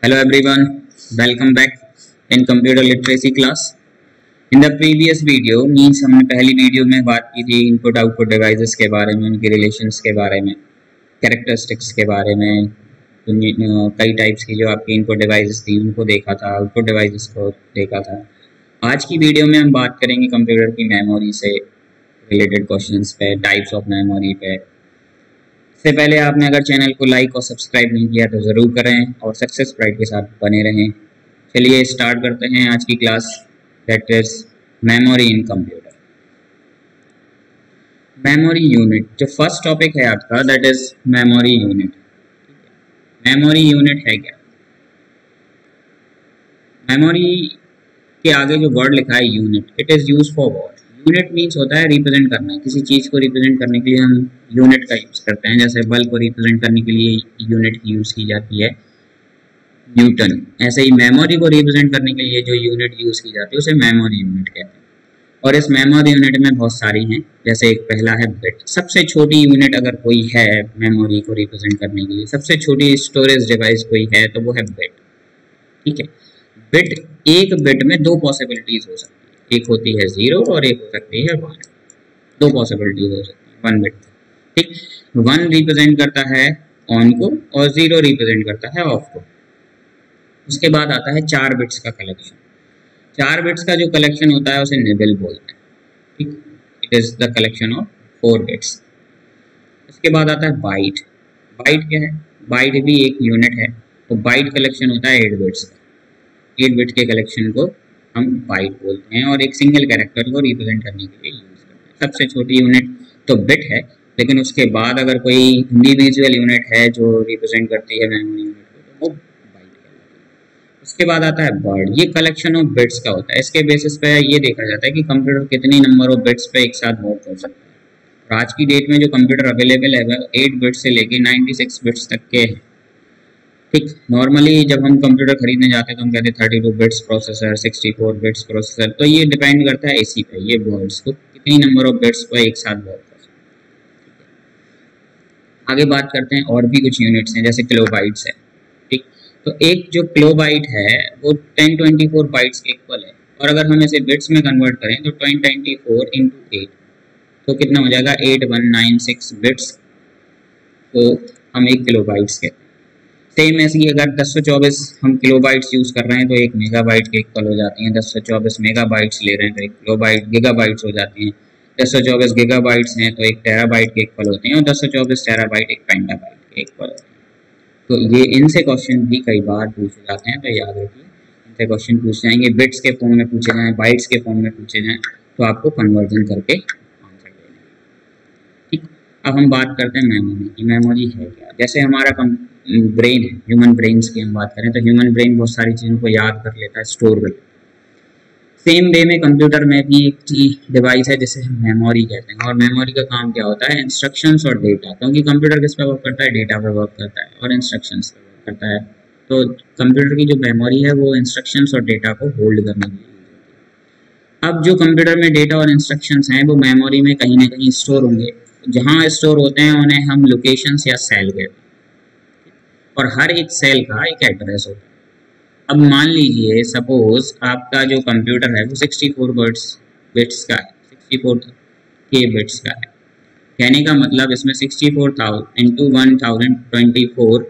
Hello everyone, welcome back in computer literacy class. In the previous video means हमने पहली video में बात की थी इनपुट आउटपुट डिवाइसेस के बारे में, उनके रिलेशंस के बारे में, कैरेक्टरिस्टिक्स के बारे में, कई टाइप्स की जो आपकी इनपुट डिवाइसेस थी उनको देखा था, आउटपुट डिवाइसेस को देखा था। आज की वीडियो में हम बात करेंगे कंप्यूटर की मेमोरी से रिलेटेड क्वेश्चंस पे, टाइप्स ऑफ मेमोरी पे। इससे पहले आपने अगर चैनल को लाइक और सब्सक्राइब नहीं किया तो ज़रूर करें और सक्सेस प्राइड के साथ बने रहें। चलिए स्टार्ट करते हैं आज की class, that is memory in computer. Memory unit जो फर्स्ट टॉपिक है आपका, that is memory unit. Memory unit है क्या? मेमोरी के आगे जो वर्ड लिखा है unit, it is use for what? Unit means होता है रिप्रेजेंट करना। किसी चीज़ को रिप्रेजेंट करने के लिए हम यूनिट का यूज़ करते हैं। जैसे बल को रिप्रेजेंट करने के लिए यूनिट की यूज़ की जाती है न्यूटन। ऐसे ही मेमोरी को रिप्रेजेंट करने के लिए जो यूनिट यूज़ की जाती है उसे मेमोरी यूनिट कहते हैं। और इस मेमोरी यूनिट में बहुत सारी हैं। जैसे एक पहला है बिट। सबसे छोटी यूनिट अगर कोई है मेमोरी को रिप्रेजेंट करने के लिए, सबसे छोटी स्टोरेज डिवाइस कोई है तो वो है बिट। ठीक है, बिट, एक बिट में दो पॉसिबिलिटीज हो सकती है। एक होती है 0 और एक हो सकती है 1। दो पॉसिबिलिटीज हो सकती है 1 बिट। ठीक, 1 रिप्रेजेंट करता है ऑन को और 0 रिप्रेजेंट करता है ऑफ को। उसके बाद आता है 4 बिट्स का कलेक्शन। 4 बिट्स का जो कलेक्शन होता है उसे निबल बोलते हैं। ठीक, it is the collection of 4 bits. उसके बाद आता है बाइट। बाइट क्या है? बाइट भी एक यूनिट है। तो बाइट कलेक्शन होता है 8 बिट्स का। 8 बिट के कलेक्शन को हम बाइट बोलते हैं और एक सिंगल कैरेक्टर को रिप्रेजेंट करने के लिए यूज करते हैं। सबसे छोटी यूनिट तो बिट है, लेकिन उसके बाद अगर कोई इंडिविजुअल यूनिट है जो रिप्रेजेंट करती है मेमोरी यूनिट को तो वो बाइट कहलाती है। उसके बाद आता है वर्ड। ये कलेक्शन ऑफ बिट्स का होता है। इसके बेसिस पे ये देखा जाता है कि कंप्यूटर कितनी नंबर ऑफ बिट्स पे एक साथ मूव कर सकता है। और आज की डेट में जो कंप्यूटर अवेलेबल है वह 8 बिट्स से लेके 96 बिट्स तक के हैं। ठीक, नॉर्मली जब हम कंप्यूटर खरीदने जाते हैं तो हम कहते हैं 32 बिट्स प्रोसेसर, 64 बिट्स प्रोसेसर। तो ये डिपेंड करता है इसी पे, ये वर्ड्स को कितनी नंबर ऑफ बिट्स पर एक साथ वर्क कर सकते हैं। आगे बात करते हैं और भी कुछ यूनिट्स हैं जैसे किलोबाइट्स है। ठीक, तो एक जो किलोबाइट है वो 1024 बाइट्स के इक्वल है। और अगर हम इसे बिट्स में कन्वर्ट करें तो 1024 इंटू 8 तो कितना हो जाएगा? 8196 बिट्स को हम एक किलोबाइट्स कहते हैं। सेम ऐसे ही अगर 1024 हम किलोबाइट्स यूज़ कर रहे हैं तो एक मेगाबाइट के इक्वल हो जाती हैं। 1024 मेगाबाइट्स ले रहे हैं तो एक किलोबाइट गीगाबाइट्स हो जाती हैं। 1024 गीगाबाइट्स हैं तो एक टेराबाइट के इक्वल होते हैं और 1024 टेराबाइट एक पेंटाबाइट के इक्वल होते हैं। तो ये इनसे क्वेश्चन भी कई बार पूछे जाते हैं, तो याद रखिए इनसे क्वेश्चन पूछ जाएंगे। बिट्स के फॉर्म में पूछे जाएँ, बाइट्स के फॉर्म में पूछे जाएँ तो आपको कन्वर्जन करके आंसर देना है। ठीक, अब हम बात करते हैं मेमोरी की। मेमोरी है क्या? जैसे हमारा ब्रेन है, ह्यूमन ब्रेन्स की हम बात करें तो ह्यूमन ब्रेन बहुत सारी चीज़ों को याद कर लेता है, स्टोर कर लेता है। सेम वे में कंप्यूटर में भी एक डिवाइस है जिसे हम मेमोरी कहते हैं। और मेमोरी का काम क्या होता है? इंस्ट्रक्शंस और डेटा। क्योंकि कंप्यूटर किस पे वर्क करता है? डेटा पे वर्क करता है और इंस्ट्रक्शंस पे वर्क करता है। तो कंप्यूटर की जो मेमोरी है वो इंस्ट्रक्शंस और डेटा को होल्ड करने के लिए यूज होती है। अब जो कंप्यूटर में डेटा और इंस्ट्रक्शंस हैं वो मेमोरी में कहीं ना कहीं स्टोर होंगे। जहाँ स्टोर होते हैं उन्हें हम लोकेशंस या सेल कहते हैं। और हर एक सेल का एक एड्रेस होता है। अब मान लीजिए सपोज आपका जो कंप्यूटर है वो 64 बिट्स का है, 64 के बिट्स का है। कहने का मतलब इसमें 64,000 इंटू 1024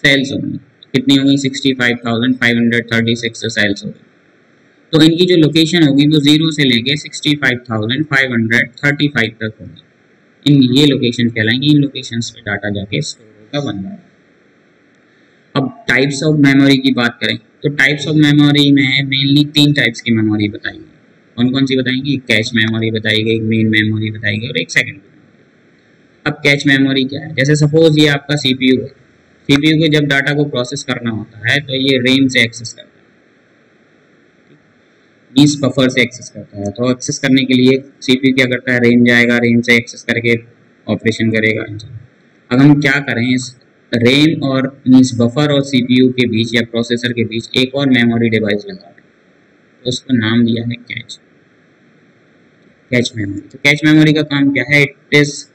सेल्स होंगी। कितनी होंगी? 65,536 सेल्स होंगी। तो इनकी जो लोकेशन होगी वो 0 से लेके 65,535 तक होगी। ये लोकेशन कहलाएंगी। इन लोकेशंस पे डाटा जाके स्टोर होगा 1 बाय 1। अब टाइप्स ऑफ मेमोरी की बात करें तो टाइप्स ऑफ मेमोरी में मेनली 3 टाइप्स की मेमोरी बताएंगे। कौन कौन सी बताएंगी? कैश मेमोरी बताएगी, एक मेन मेमोरी बताएगी और एक सेकेंडरी मेमोरी। अब कैश मेमोरी क्या है? जैसे सपोज ये आपका सीपीयू है। सीपीयू को जब डाटा को प्रोसेस करना होता है तो ये रैम से एक्सेस करता है, इस बफर से एक्सेस करता है। तो एक्सेस करने के लिए सीपीयू क्या करता है? रैम जाएगा, रैम से एक्सेस करके ऑपरेशन करेगा। अब हम क्या करें, इस रैम और मीन्स बफर और सीपीयू के बीच या प्रोसेसर के बीच एक और मेमोरी डिवाइस लगा दें, तो उसका नाम दिया है कैच। Cache memory. तो कैच मेमोरी का काम क्या है? इट इज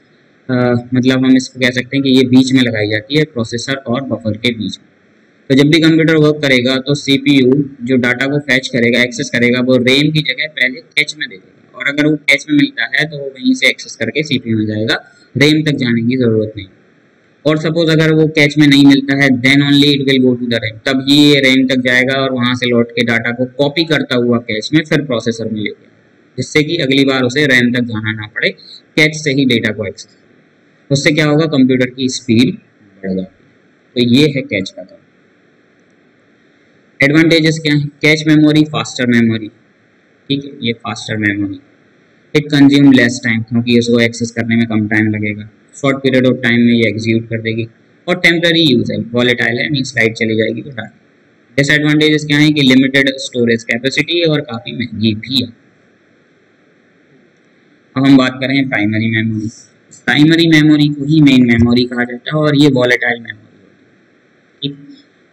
मतलब हम इसको कह सकते हैं कि ये बीच में लगाई जाती है प्रोसेसर और बफर के बीच में। तो जब भी कंप्यूटर वर्क करेगा तो सीपीयू जो डाटा को फैच करेगा, एक्सेस करेगा, वो रैम की जगह पहले कैच में दे देगा, और अगर वो कैच में मिलता है तो वो वहीं से एक्सेस करके सीपीयू में जाएगा, रैम तक जाने की जरूरत नहीं। और सपोज अगर वो कैच में नहीं मिलता है, then only it will go to the RAM, तब ही ये रैम तक जाएगा और वहां से लौट के डाटा को कॉपी करता हुआ कैच में फिर प्रोसेसर में लेके, जिससे कि अगली बार उसे रैम तक जाना ना पड़े, कैच से ही डेटा को एक्सेस। उससे क्या होगा, कंप्यूटर की स्पीड बढ़ जाती है। तो ये है कैच का काम। एडवांटेजेस क्या है, कैच मेमोरी, फास्टर मेमोरी, ठीक है, ये faster memory. It consume less time, क्योंकि इसको एक्सेस करने में कम टाइम लगेगा, शॉर्ट पीरियड ऑफ टाइम में ये एग्जीक्यूट कर देगी, और टेम्पररी यूज है, वॉलेटाइल है, मीन स्लाइड चली जाएगी तो डाटा। डिसएडवांटेजेस क्या है कि लिमिटेड स्टोरेज कैपेसिटी है और काफ़ी महंगी भी है। अब हम बात करें प्राइमरी मेमोरी। प्राइमरी मेमोरी को ही मेन मेमोरी कहा जाता है और ये वॉलेटाइल मेमोरी होती है, ठीक।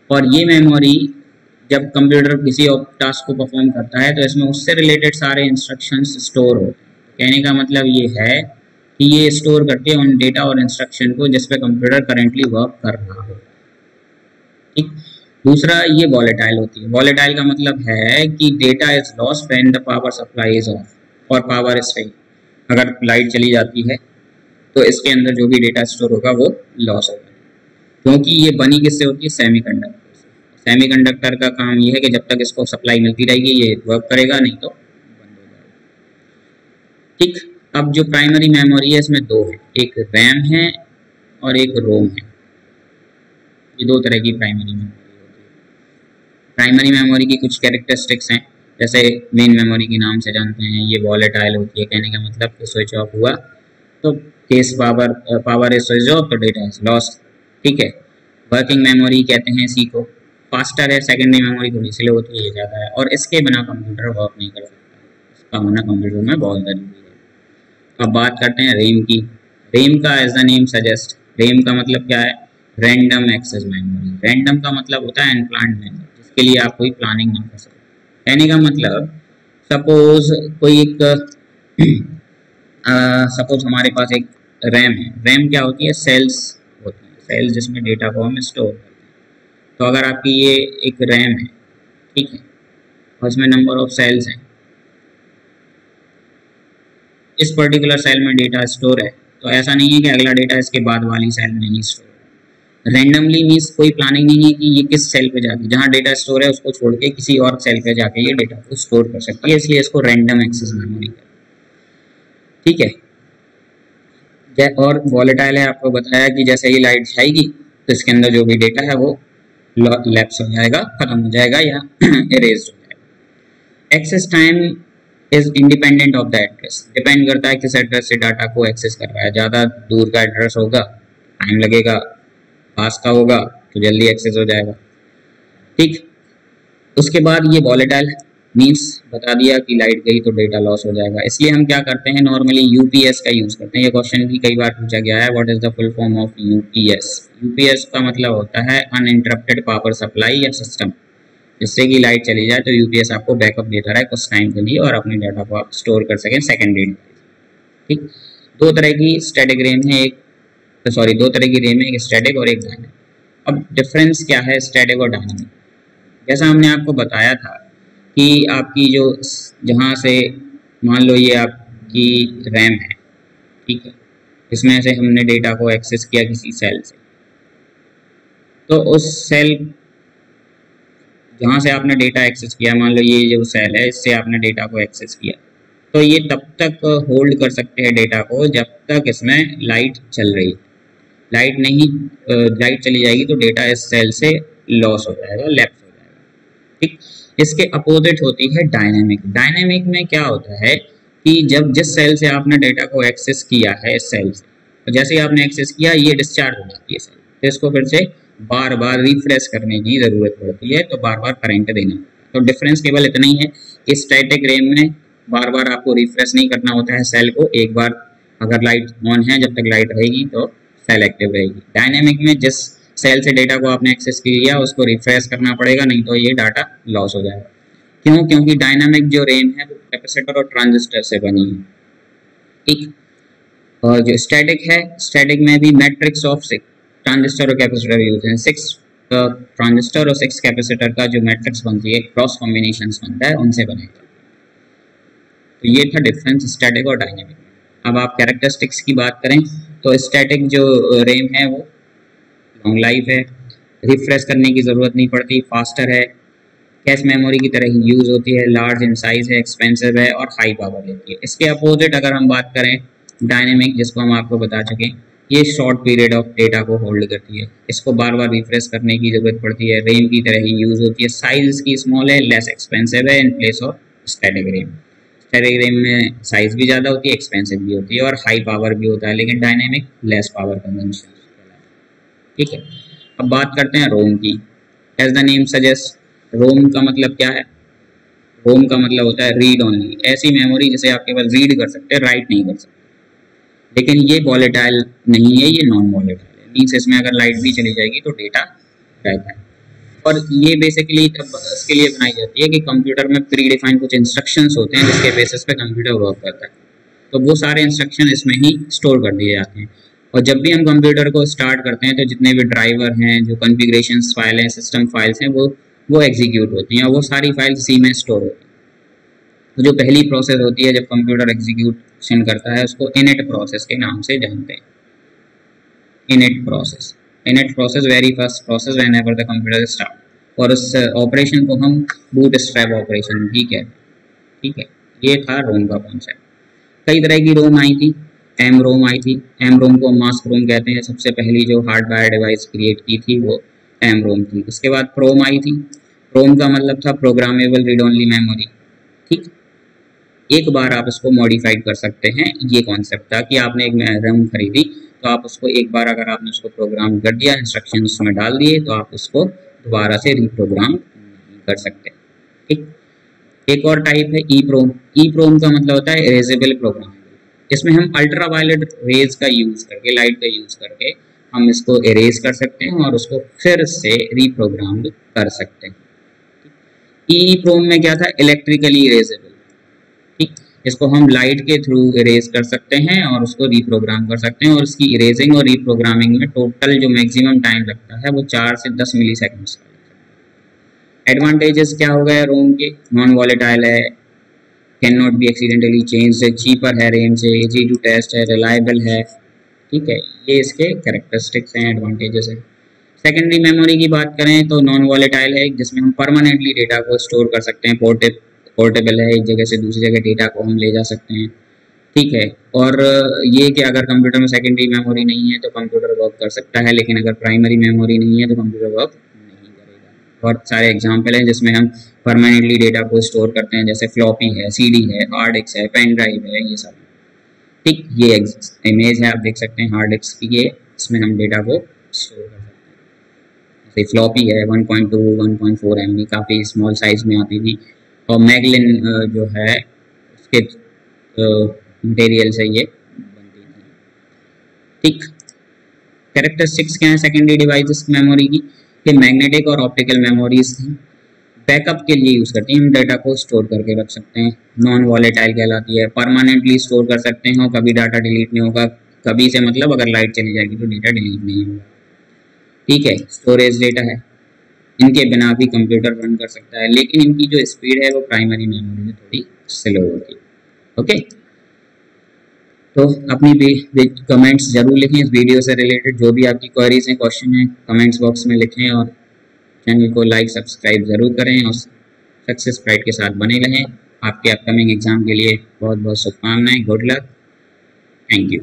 और ये मेमोरी जब कंप्यूटर किसी टास्क को परफॉर्म करता है तो इसमें उससे रिलेटेड सारे इंस्ट्रक्शंस स्टोर होते हैं। कहने का मतलब ये है कि ये स्टोर करते हैं उन डेटा और इंस्ट्रक्शन को जिस पे कंप्यूटर करेंटली वर्क कर रहा हो, ठीक। दूसरा, ये वॉलेटाइल होती है। वॉलेटाइल का मतलब है कि data is lost when the power supply is of और पावर इज फेल। अगर लाइट चली जाती है तो इसके अंदर जो भी डेटा स्टोर होगा वो लॉस होगा, क्योंकि ये बनी किससे होती है, सेमीकंडक्टर। सेमीकंडक्टर का काम ये है कि जब तक इसको सप्लाई मिलती रहेगी ये वर्क करेगा, नहीं तो बंद हो जाएगा, ठीक। अब जो प्राइमरी मेमोरी है इसमें दो है, एक रैम है और एक रोम है। ये दो तरह की प्राइमरी मेमोरी होती है। प्राइमरी मेमोरी की कुछ कैरेक्टरिस्टिक्स हैं, जैसे मेन मेमोरी के नाम से जानते हैं, ये वॉलेटाइल होती है। कहने का मतलब कि स्विच ऑफ हुआ तो case power is switch off तो डेटा इज लॉस्ट, ठीक है। वर्किंग मेमोरी कहते हैं इसी को। फास्टर है, सेकेंडरी मेमोरी थोड़ी स्लो होती है, ये ज़्यादा है, और इसके बिना कंप्यूटर वर्क नहीं कर सकता, इसका होना कंप्यूटर में बहुत ज़रूरी है। अब बात करते हैं रैम की। रैम का as the name suggest, RAM का मतलब क्या है, रैंडम एक्सेस मेमोरी। रैंडम का मतलब होता है अनप्लान्ड मेमोरी, जिसके लिए आप कोई प्लानिंग ना कर सकते। कहने का मतलब सपोज कोई एक सपोज हमारे पास एक रैम है। रैम क्या होती है, सेल्स होती है, सेल्स जिसमें डेटा को हम स्टोर करते हैं। तो अगर आपकी ये एक रैम है, ठीक है, और इसमें नंबर ऑफ सेल्स हैं, इस पर्टिकुलर सेल में डेटा स्टोर है, तो ऐसा नहीं है कि अगला डेटा इसके बाद वाली सेल में ही स्टोर है। रैंडमली मीन्स कोई प्लानिंग नहीं है कि ये किस सेल पे जाके, जहाँ डेटा स्टोर है उसको छोड़ के किसी और सेल पे जाके ये डेटा को स्टोर कर सकती है, इसलिए इसको रैंडम एक्सेस मेमोरी कहते हैं, ठीक है। और वॉलेटाइल है, आपको बताया कि जैसे ही लाइट जाएगी तो इसके अंदर जो भी डेटा है वो लैप्स हो जाएगा, खत्म हो जाएगा या इरेज हो जाएगा। Access time is independent of the address, depend करता है किस एड्रेस से डाटा को एक्सेस कर रहा है। ज़्यादा दूर का एड्रेस होगा टाइम लगेगा, पास का होगा तो जल्दी एक्सेस हो जाएगा, ठीक। उसके बाद ये वॉलेटाइल मीन्स बता दिया कि लाइट गई तो डेटा लॉस हो जाएगा, इसलिए हम क्या करते हैं, नॉर्मली यूपीएस का यूज़ करते हैं। ये क्वेश्चन भी कई बार पूछा गया है, what is the full form of UPS. UPS का मतलब होता है अनइंटरप्टेड पावर सप्लाई या सिस्टम, जिससे कि लाइट चली जाए तो यूपीएस आपको बैकअप देता रहे कुछ टाइम के लिए और अपने डाटा को आप स्टोर कर सकें सेकेंडरी, ठीक। दो तरह की स्टैटिक रैम है, दो तरह की रैम है, एक स्टैटिक और एक डायनेमिक। अब डिफरेंस क्या है स्टैटिक और डायनेमिक, जैसा हमने आपको बताया था कि आपकी जो जहाँ से मान लो ये आपकी रैम है, ठीक है, इसमें से हमने डेटा को एक्सेस किया किसी सेल से, तो उस सेल जहाँ से आपने डेटा एक्सेस किया, मान लो ये जो सेल है इससे आपने डेटा को एक्सेस किया, तो ये तब तक होल्ड कर सकते हैं डेटा को जब तक इसमें लाइट चल रही है। लाइट नहीं, लाइट चली जाएगी तो डेटा इस सेल से लॉस हो जाएगा, लैप्स हो जाएगा, ठीक। इसके अपोजिट होती है डायनेमिक। डायनेमिक में क्या होता है कि जब जिस सेल से आपने डेटा को एक्सेस किया है इस सेल से, तो जैसे ही आपने एक्सेस किया ये डिस्चार्ज हो जाती है सेल, तो इसको फिर से बार बार रिफ्रेश करने की ज़रूरत पड़ती है, तो बार बार करंट देना। तो डिफरेंस केवल इतना ही है कि स्टैटिक रैम में बार बार आपको रिफ्रेश नहीं करना होता है सेल को, एक बार अगर लाइट ऑन है जब तक लाइट रहेगी तो सेल एक्टिव रहेगी। डायनेमिक में जिस सेल से डेटा को आपने एक्सेस किया उसको रिफ्रेश करना पड़ेगा, नहीं तो ये डाटा लॉस हो जाएगा। क्यों? क्योंकि डायनामिक जो रैम है वो कैपेसिटर और ट्रांजिस्टर से बनी है, ठीक। और जो स्टैटिक है, स्टैटिक में भी मैट्रिक्स ऑफ 6 ट्रांजिस्टर और कैपेसिटर यूज हैं। 6 ट्रांजिस्टर और 6 कैपेसिटर का जो मैट्रिक्स बनती है, क्रॉस कॉम्बिनेशंस बनता है, उनसे बनेगा। तो ये था डिफरेंस स्टैटिक और डायनेमिक। अब आप कैरेक्टरिस्टिक्स की बात करें तो स्टैटिक जो रैम है वो लॉन्ग लाइफ है, रिफ्रेश करने की ज़रूरत नहीं पड़ती, फास्टर है, कैश मेमोरी की तरह ही यूज़ होती है, लार्ज इन साइज है, एक्सपेंसिव है और हाई पावर लेती है। इसके अपोजिट अगर हम बात करें डायनेमिक, जिसको हम आपको बता चुके हैं, ये शॉर्ट पीरियड ऑफ डेटा को होल्ड करती है, इसको बार बार रिफ्रेश करने की ज़रूरत पड़ती है, रैम की तरह ही यूज़ होती है, साइज इसकी स्मॉल है, लेस एक्सपेंसिव है in place of static RAM. Static RAM में साइज भी ज़्यादा होती है, एक्सपेंसिव भी होती है और हाई पावर भी होता है, लेकिन डायनेमिक लेस पावर कंजम्पशन। ठीक है, अब बात करते हैं रोम की। एज द नेम सजेस्ट, रोम का मतलब क्या है? रोम का मतलब होता है रीड ओनली, ऐसी मेमोरी जिसे आप केवल रीड कर सकते हैं, राइट नहीं कर सकते। लेकिन ये वॉलेटाइल नहीं है, ये नॉन वॉलेटाइल है, मीन्स इसमें अगर लाइट भी चली जाएगी तो डेटा रहता है। और ये बेसिकली तब इसके लिए बनाई जाती है कि कंप्यूटर में प्री डिफाइंड कुछ इंस्ट्रक्शंस होते हैं जिसके बेसिस पे कंप्यूटर वर्क करता है, तो वो सारे इंस्ट्रक्शन इसमें ही स्टोर कर दिए जाते हैं। और जब भी हम कंप्यूटर को स्टार्ट करते हैं तो जितने भी ड्राइवर हैं, जो कॉन्फ़िगरेशंस फाइल हैं, सिस्टम फाइल्स हैं, वो एग्जीक्यूट होती हैं और वो सारी फाइल्स सी में स्टोर होती हैं। तो जो पहली प्रोसेस होती है जब कंप्यूटर एग्जीक्यूशन करता है, उसको इनिट प्रोसेस के नाम से जानते हैं। Init process very first process whenever the computer start, और उस ऑपरेशन को हम बूटस्ट्रैप ऑपरेशन भी कहते हैं। ठीक है, ये था रोम का कॉन्सेप्ट। कई तरह की रोम आई थी, एम रोम आई थी, एम रोम को मास्क रोम कहते हैं, सबसे पहली जो हार्डवेयर डिवाइस क्रिएट की थी वो एम रोम थी। उसके बाद प्रोम आई थी, प्रोम का मतलब था प्रोग्रामेबल रीड ओनली मेमोरी। ठीक, एक बार आप इसको मॉडिफाइड कर सकते हैं, ये कॉन्सेप्ट था कि आपने एक रैम खरीदी तो आप उसको एक बार अगर आपने उसको प्रोग्राम कर दिया, इंस्ट्रक्शन उसमें डाल दिए, तो आप उसको दोबारा से रीप्रोग्राम नहीं कर सकते। ठीक, एक और टाइप है ई प्रोम। ई प्रोम का मतलब होता है इरेजेबल प्रोग्राम। इसमें हम अल्ट्रा वायलेट रेज का यूज़ करके, लाइट का यूज़ करके हम इसको इरेज कर सकते हैं और उसको फिर से रीप्रोग्राम कर सकते हैं। ई प्रोम में क्या था? Electrically erasable. ठीक, इसको हम लाइट के थ्रू इरेज कर सकते हैं और उसको रीप्रोग्राम कर सकते हैं, और उसकी इरेजिंग और रीप्रोग्रामिंग में टोटल जो मैक्सिमम टाइम लगता है वो 4 से 10 मिली सेकेंड्स का। एडवांटेजेस क्या हो गए रोम के? नॉन वॉलेटाइल है, can not be accidentally change है, चीपर है रैम से, इजी टू टेस्ट है, रिलायबल है। ठीक है, ये इसके कैरेक्टरिस्टिक्स हैं, एडवांटेजेस हैं। सेकेंडरी मेमोरी की बात करें तो नॉन वॉलेटाइल है, जिसमें हम परमानेंटली डेटा को स्टोर कर सकते हैं, पोर्टेबल है, एक जगह से दूसरी जगह डेटा को हम ले जा सकते हैं। ठीक है, और ये कि अगर कंप्यूटर में सेकेंडरी मेमोरी नहीं है तो कंप्यूटर वर्क कर सकता है, लेकिन अगर प्राइमरी मेमोरी नहीं है तो कंप्यूटर वर्क नहीं करेगा। बहुत सारे एग्जाम्पल हैं जिसमें हम परमानेंटली डेटा को स्टोर करते हैं, जैसे फ्लॉपी है, सीडी है, हार्ड डिस्क है, पेन ड्राइव है, ये सब। ठीक, ये इमेज है, आप देख सकते हैं हार्ड डिस्क की, ये इसमें हम डेटा को स्टोर कर सकते हैं। जैसे फ्लॉपी है 1.2 1.4 MB, काफ़ी स्मॉल साइज में आती थी, और मैगलिन जो है उसके मटेरियल से ये बनती थी। ठीक, कैरेक्टरिस्टिक्स क्या है सेकेंडरी डिवाइसेस मेमोरी की? कि मैग्नेटिक और ऑप्टिकल मेमोरीज थी, बैकअप के लिए यूज़ करते हैं, हम डाटा को स्टोर करके रख सकते हैं, नॉन वॉलेटाइल कहलाती है, परमानेंटली स्टोर कर सकते हैं और कभी डाटा डिलीट नहीं होगा। कभी से मतलब अगर लाइट चली जाएगी तो डेटा डिलीट नहीं होगा। ठीक है, स्टोरेज डेटा है, इनके बिना भी कंप्यूटर रन कर सकता है, लेकिन इनकी जो स्पीड है वो प्राइमरी मेमोरी में थोड़ी स्लो होती है। ओके, तो अपनी भी कमेंट्स जरूर लिखें इस वीडियो से रिलेटेड, जो भी आपकी क्वेरीज हैं, क्वेश्चन हैं, कमेंट्स बॉक्स में लिखें, और चैनल को लाइक सब्सक्राइब जरूर करें और सक्सेस प्राइड के साथ बने रहें। आपके अपकमिंग एग्जाम के लिए बहुत बहुत शुभकामनाएं, गुड लक, थैंक यू।